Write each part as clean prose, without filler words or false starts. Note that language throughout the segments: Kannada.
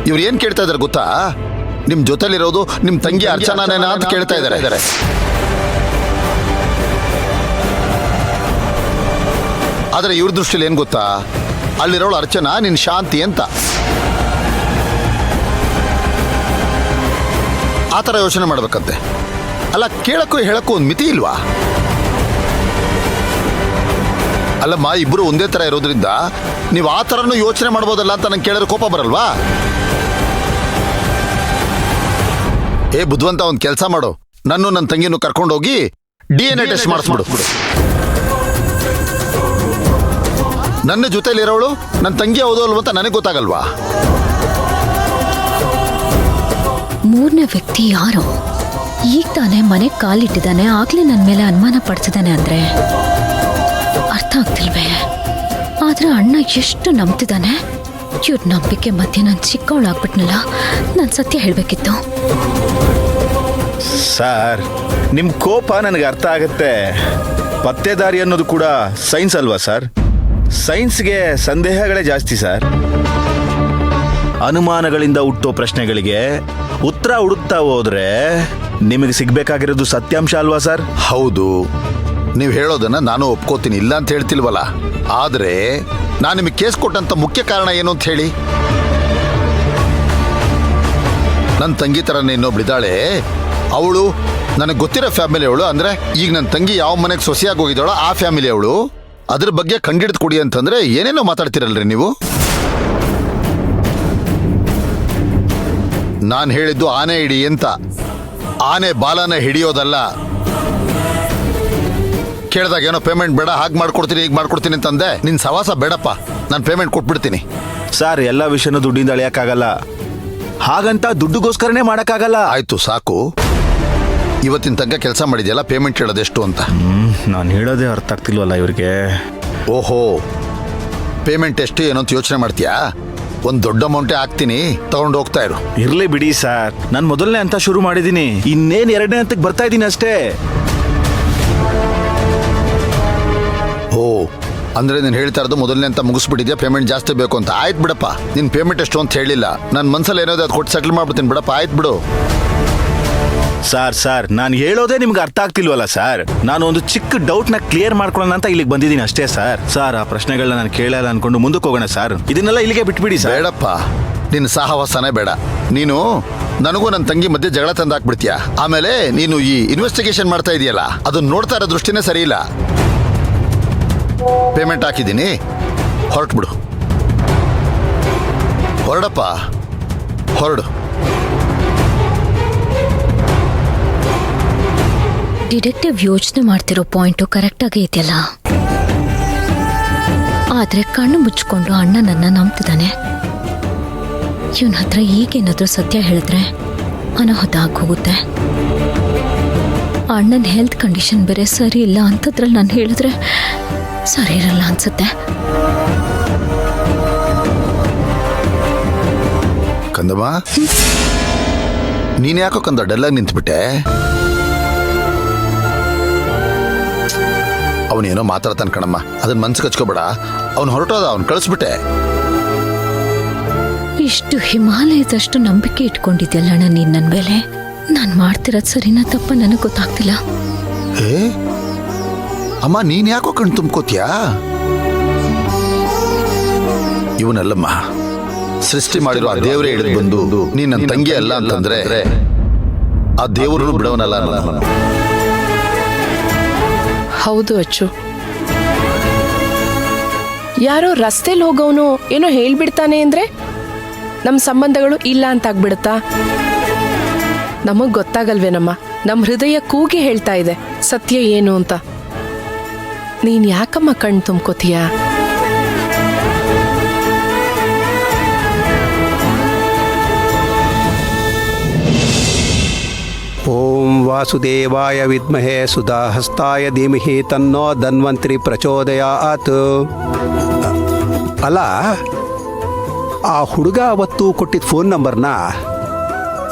ಇವ್ರು ಏನ್ ಕೇಳ್ತಾ ಇದಾರೆ ಗೊತ್ತಾ? ನಿಮ್ ಜೊತೆಲಿರೋದು ನಿಮ್ ತಂಗಿ ಅರ್ಚನಾನೇನಾ ಅಂತ ಕೇಳ್ತಾ ಇದಾರೆ. ಆದ್ರೆ ಇವ್ರ ದೃಷ್ಟಿಲಿ ಏನ್ ಗೊತ್ತಾ, ಅಲ್ಲಿರೋಳು ಅರ್ಚನಾ, ನಿನ್ ಶಾಂತಿ ಅಂತ ಆ ಥರ ಯೋಚನೆ ಮಾಡ್ಬೇಕಂತೆ. ಅಲ್ಲ, ಕೇಳಕ್ಕೂ ಹೇಳಕ್ಕೂ ಒಂದು ಮಿತಿ ಇಲ್ವಾ? ಅಲ್ಲಮ್ಮ, ಇಬ್ರು ಒಂದೇ ಥರ ಇರೋದ್ರಿಂದ ನೀವು ಆ ಥರನೂ ಯೋಚನೆ ಮಾಡ್ಬೋದಲ್ಲ ಅಂತ ನಂಗೆ ಕೇಳಿದ್ರೆ ಕೋಪ ಬರಲ್ವಾ? ಏ ಬುದ್ಧಿವಂತ, ಒಂದು ಕೆಲಸ ಮಾಡು, ನನ್ನ ತಂಗಿನೂ ಕರ್ಕೊಂಡೋಗಿ DNA ಟೆಸ್ಟ್ ಮಾಡಿಸ್ಬಿಡು. ನನ್ನ ಜೊತೆಲಿರೋಳು ನನ್ನ ತಂಗಿ ಹೌದು ಅಲ್ವ ಅಂತ ನನಗೆ ಗೊತ್ತಾಗಲ್ವಾ? ಮೂರನೇ ವ್ಯಕ್ತಿ ಯಾರು? ಈಗ ತಾನೇ ಮನೆ ಕಾಲಿಟ್ಟಿದ್ದಾನೆ, ಆಗ್ಲೇ ನನ್ನ ಮೇಲೆ ಅನುಮಾನ ಪಡ್ತಿದ್ದಾನೆ ಅಂದ್ರೆ ಅರ್ಥ ಆಗ್ತಿಲ್ವೇ? ಆದ್ರೆ ಅಣ್ಣ ಎಷ್ಟು ನಂಬ್ತಿದ್ದಾನೆ. ಇವ್ರ ನಂಬಿಕೆ ಮಧ್ಯೆ ನಾನು ಚಿಕ್ಕವಳಾಗ್ಬಿಟ್ನಲ್ಲ. ನಾನು ಸತ್ಯ ಹೇಳಬೇಕಿತ್ತು. ಸರ್, ನಿಮ್ಮ ಕೋಪ ನನಗೆ ಅರ್ಥ ಆಗುತ್ತೆ. ಪತ್ತೆದಾರಿ ಅನ್ನೋದು ಕೂಡ ಸೈನ್ಸ್ ಅಲ್ವಾ ಸರ್? ಸೈನ್ಸ್ಗೆ ಸಂದೇಹಗಳೇ ಜಾಸ್ತಿ ಸರ್. ಅನುಮಾನಗಳಿಂದ ಹುಟ್ಟೋ ಪ್ರಶ್ನೆಗಳಿಗೆ ಉತ್ತರ ಹುಡುಕ್ತಾ ಹೋದ್ರೆ ನಿಮಗೆ ಸಿಗ್ಬೇಕಾಗಿರೋದು ಸತ್ಯಾಂಶ ಅಲ್ವಾ ಸರ್? ಹೌದು, ನೀವು ಹೇಳೋದನ್ನ ನಾನು ಒಪ್ಕೋತೀನಿ, ಇಲ್ಲ ಅಂತ ಹೇಳ್ತಿಲ್ವಲ್ಲ. ಆದ್ರೆ ನಾನು ನಿಮಗೆ ಕೇಸ್ ಕೊಟ್ಟಂತ ಮುಖ್ಯ ಕಾರಣ ಏನು ಅಂತ ಹೇಳಿ. ನನ್ನ ತಂಗಿ ಥರನೇ ಇನ್ನೊಬ್ಳಿದ್ದಾಳೆ, ಅವಳು ನನಗೆ ಗೊತ್ತಿರೋ ಫ್ಯಾಮಿಲಿ ಅವಳು. ಅಂದ್ರೆ ಈಗ ನನ್ನ ತಂಗಿ ಯಾವ ಮನೆಗೆ ಸೊಸೆಯಾಗಿ ಹೋಗಿದ್ದಾಳೋ ಆ ಫ್ಯಾಮಿಲಿ ಅವಳು. ಅದ್ರ ಬಗ್ಗೆ ಕಂಡಿಡ್ದು ಕೊಡಿ ಅಂತಂದ್ರೆ ಏನೇನೋ ಮಾತಾಡ್ತಿರಲ್ರಿ ನೀವು. ನಾನು ಹೇಳಿದ್ದು ಆನೆ ಹಿಡಿ ಅಂತ, ಆನೆ ಬಾಲನ ಹಿಡಿಯೋದಲ್ಲ. ಕೇಳಿದಾಗ ಏನೋ ಪೇಮೆಂಟ್ ಬೇಡ, ಹಾಗೆ ಮಾಡ್ಕೊಡ್ತೀನಿ ಹೀಗೆ ಮಾಡ್ಕೊಡ್ತೀನಿ ಅಂತಂದೆ. ನಿನ್ನ ಸವಾಸ ಬೇಡಪ್ಪ, ನಾನು ಪೇಮೆಂಟ್ ಕೊಟ್ಬಿಡ್ತೀನಿ. ಸರ್, ಎಲ್ಲ ವಿಷಯನೂ ದುಡ್ಡಿಂದ ಅಳಿಯಕ್ಕಾಗಲ್ಲ, ಹಾಗಂತ ದುಡ್ಡುಗೋಸ್ಕರನೇ ಮಾಡೋಕ್ಕಾಗಲ್ಲ. ಆಯ್ತು ಸಾಕು, ಇವತ್ತಿನ ತನಕ ಕೆಲಸ ಮಾಡಿದ್ಯಲ್ಲ, ಪೇಮೆಂಟ್ ಹೇಳೋದೆಷ್ಟು ಅಂತ. ನಾನು ಹೇಳೋದೇ ಅರ್ಥ ಆಗ್ತಿಲ್ವಲ್ಲ ಇವ್ರಿಗೆ. ಓಹೋ, ಪೇಮೆಂಟ್ ಎಷ್ಟು ಏನೋ ಅಂತ ಯೋಚನೆ ಮಾಡ್ತೀಯಾ? ಒಂದು ದೊಡ್ಡ ಅಮೌಂಟೇ ಹಾಕ್ತೀನಿ, ತಗೊಂಡು ಹೋಗ್ತಾ ಇರು. ಇರ್ಲಿ ಬಿಡಿ ಸರ್, ನಾನು ಮೊದಲನೇ ಅಂತ ಶುರು ಮಾಡಿದ್ದೀನಿ, ಇನ್ನೇನು ಎರಡನೇ ಹಂತಕ್ಕೆ ಬರ್ತಾ ಇದ್ದೀನಿ ಅಷ್ಟೇ. ಓ, ಅಂದ್ರೆ ನೀನು ಹೇಳ್ತಾ ಇರೋದು ಮೊದಲನೇ ಅಂತ ಮುಗಿಸ್ಬಿಟ್ಟಿದ್ಯಾ, ಪೇಮೆಂಟ್ ಜಾಸ್ತಿ ಬೇಕು ಅಂತ. ಆಯ್ತು ಬಿಡಪ್ಪ, ನಿನ್ನ ಪೇಮೆಂಟ್ ಎಷ್ಟು ಅಂತ ಹೇಳಿಲ್ಲ, ನನ್ನ ಮನ್ಸಲ್ಲಿ ಏನಾದ್ರು ಅದು ಕೊಟ್ಟು ಸೆಟಲ್ ಮಾಡ್ಬಿಡ್ತೀನಿ ಬಿಡಪ್ಪ. ಆಯ್ತು ಬಿಡು. ಸರ್, ನಾನು ಹೇಳೋದೇ ನಿಮ್ಗೆ ಅರ್ಥ ಆಗ್ತಿಲ್ವಲ್ಲ ಸರ್? ನಾನು ಒಂದು ಚಿಕ್ಕ ಡೌಟ್ನ ಕ್ಲಿಯರ್ ಮಾಡ್ಕೊಳ್ಳೋಣ ಅಂತ ಇಲ್ಲಿಗೆ ಬಂದಿದ್ದೀನಿ ಅಷ್ಟೇ ಸರ್. ಆ ಪ್ರಶ್ನೆಗಳನ್ನ ನಾನು ಕೇಳಲ್ಲ ಅನ್ಕೊಂಡು ಮುಂದಕ್ಕೆ ಹೋಗೋಣ ಸರ್. ಇದನ್ನೆಲ್ಲ ಇಲ್ಲಿಗೆ ಬಿಟ್ಬಿಡಿ ಸರ್. ಬೇಡಪ್ಪ, ನಿನ್ನ ಸಹವಾಸನೇ ಬೇಡ. ನೀನು ನನಗೂ ನನ್ನ ತಂಗಿ ಮಧ್ಯೆ ಜಗಳ ತಂದು ಹಾಕ್ಬಿಡ್ತೀಯ. ಆಮೇಲೆ ನೀನು ಈ ಇನ್ವೆಸ್ಟಿಗೇಷನ್ ಮಾಡ್ತಾ ಇದೆಯಲ್ಲ, ಅದನ್ನ ನೋಡ್ತಾ ಇರೋ ದೃಷ್ಟಿನೇ ಸರಿ ಇಲ್ಲ. ಪೇಮೆಂಟ್ ಹಾಕಿದ್ದೀನಿ, ಹೊರಟ್ಬಿಡು. ಹೊರಡಪ್ಪ, ಹೊರಡು. ಡಿಟೆಕ್ಟಿವ್ ಯೋಚನೆ ಮಾಡ್ತಿರೋ ಪಾಯಿಂಟು ಕರೆಕ್ಟಾಗಿ ಇದೆಯಲ್ಲ. ಆದ್ರೆ ಕಣ್ಣು ಮುಚ್ಕೊಂಡು ಅಣ್ಣ ನನ್ನ ನಂಬ್ತಿದ್ದಾನೆ. ಇವನ ಹತ್ರ ಈಗೇನಾದ್ರೂ ಸತ್ಯ ಹೇಳಿದ್ರೆ ಅನಾಹುತ ಆಗೋಗುತ್ತೆ. ಅಣ್ಣನ ಹೆಲ್ತ್ ಕಂಡೀಷನ್ ಬೇರೆ ಸರಿ ಇಲ್ಲ ಅಂತದ್ರಲ್ಲಿ ನಾನು ಹೇಳಿದ್ರೆ ಸರಿ ಇರಲ್ಲ ಅನ್ಸುತ್ತೆ. ಕಂದಮ್ಮ, ನೀನ್ ಯಾಕೋ ಕಂದ ಡಲ್ಲಾಗಿ ನಿಂತ್ಬಿಟ್ಟೆ? ಅವನೇನೋ ಮಾತಾಡ್ತಾನೆ ಕಣಮ್ಮ, ಅದನ್ನ ಮನ್ಸಿಗೆ ಹಚ್ಕೋಬೇಡ. ಅವ್ನು ಹೊರಟೋದ, ಅವ್ನು ಕಳಿಸ್ಬಿಟ್ಟೆ. ಇಷ್ಟು ಹಿಮಾಲಯದಷ್ಟು ನಂಬಿಕೆ ಇಟ್ಕೊಂಡಿದ್ಯಲ್ಲ ಅಣ್ಣ ನೀನ್ ನನ್ನ ಮೇಲೆ. ನಾನು ಮಾಡ್ತಿರೋದು ಸರಿನಾ ತಪ್ಪ ನನಗೆ ಗೊತ್ತಾಗ್ತಿಲ್ಲ. ಏ ಅಮ್ಮ, ನೀನ್ ಯಾಕೋ ಕಣ್ ತುಂಬ್ಕೋತೀಯಾ? ಇವನಲ್ಲಮ್ಮ, ಸೃಷ್ಟಿ ಮಾಡಿರೋ ಆ ದೇವರೇ ಹಿಡಿದು ಬಂದು ನೀನ್ ನನ್ನ ತಂಗಿ ಅಲ್ಲ ಅಂತಂದ್ರೆ ಆ ದೇವರು ಬಿಡವನಲ್ಲ ನಾನು. ಹೌದು ಅಚ್ಚು, ಯಾರೋ ರಸ್ತೆಲಿ ಹೋಗೋನು ಏನೋ ಹೇಳ್ಬಿಡ್ತಾನೆ ಅಂದ್ರೆ ನಮ್ಮ ಸಂಬಂಧಗಳು ಇಲ್ಲ ಅಂತ ಆಗ್ಬಿಡುತ್ತಾ? ನಮಗ್ ಗೊತ್ತಾಗಲ್ವೇನಮ್ಮ, ನಮ್ಮ ಹೃದಯ ಕೂಗಿ ಹೇಳ್ತಾ ಇದೆ ಸತ್ಯ ಏನು ಅಂತ. ನೀನ್ ಯಾಕಮ್ಮ ಕಣ್ ತುಂಬ್ಕೋತೀಯ? ಓಂ ವಾಸುದೇವಾಯ ವಿದ್ಮಹೇ ಸುಧಾಹಸ್ತಾಯ ಧೀಮಹಿ ತನ್ನೋ ಧನ್ವಂತ್ರಿ ಪ್ರಚೋದಯಾತ್. ಅಲ್ಲ, ಆ ಹುಡುಗ ಅವತ್ತು ಕೊಟ್ಟಿದ್ದ ಫೋನ್ ನಂಬರ್ನ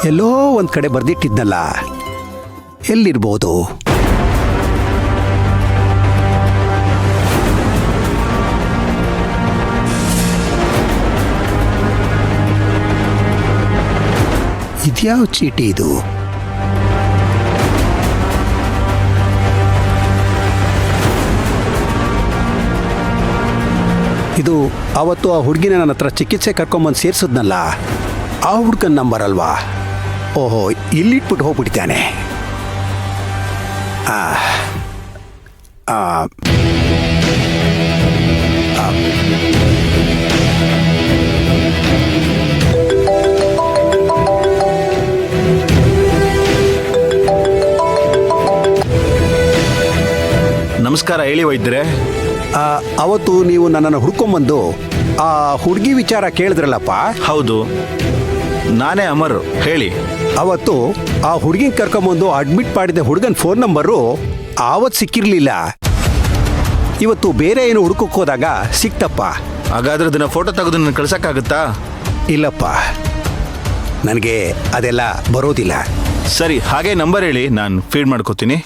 ಎಲ್ಲೋ ಒಂದು ಕಡೆ ಬರೆದಿಟ್ಟಿದ್ನಲ್ಲ, ಎಲ್ಲಿರ್ಬೋದು? ಇದ್ಯಾವ ಚೀಟಿ ಇದು? ಇದು ಅವತ್ತು ಆ ಹುಡುಗಿನ ನನ್ನ ಹತ್ರ ಚಿಕಿತ್ಸೆ ಕರ್ಕೊಂಬಂದು ಸೇರಿಸಿದ್ನಲ್ಲ, ಆ ಹುಡ್ಗನ ನಂಬರ್ ಅಲ್ವಾ? ಓಹೋ, ಇಲ್ಲಿಟ್ಬಿಟ್ಟು ಹೋಗ್ಬಿಟ್ಟಿದ್ದಾನೆ. ಆ ಆ ನಮಸ್ಕಾರ, ಹೇಳಿ ವೈದ್ಯರೇ. ಅವತ್ತು ನೀವು ನನ್ನನ್ನು ಹುಡ್ಕೊಂಬಂದು ಆ ಹುಡುಗಿ ವಿಚಾರ ಕೇಳಿದ್ರಲ್ಲಪ್ಪ? ಹೌದು, ನಾನೇ ಅಮರ್, ಹೇಳಿ. ಅವತ್ತು ಆ ಹುಡುಗಿನ ಕರ್ಕೊಂಬಂದು ಅಡ್ಮಿಟ್ ಮಾಡಿದ ಹುಡುಗನ ಫೋನ್ ನಂಬರು ಆವತ್ತು ಸಿಕ್ಕಿರ್ಲಿಲ್ಲ. ಇವತ್ತು ಬೇರೆ ಏನು ಹುಡುಕಕ್ಕೆ ಹೋದಾಗ ಸಿಕ್ತಪ್ಪ. ಹಾಗಾದ್ರೆ ಅದನ್ನ ಫೋಟೋ ತೆಗೆದು ನಾನು ಕಳ್ಸಕ್ಕಾಗತ್ತಾ? ಇಲ್ಲಪ್ಪ, ನನಗೆ ಅದೆಲ್ಲ ಬರೋದಿಲ್ಲ. ಸರಿ, ಹಾಗೆ ನಂಬರ್ ಹೇಳಿ, ನಾನು ಫೀಡ್ ಮಾಡ್ಕೋತೀನಿ.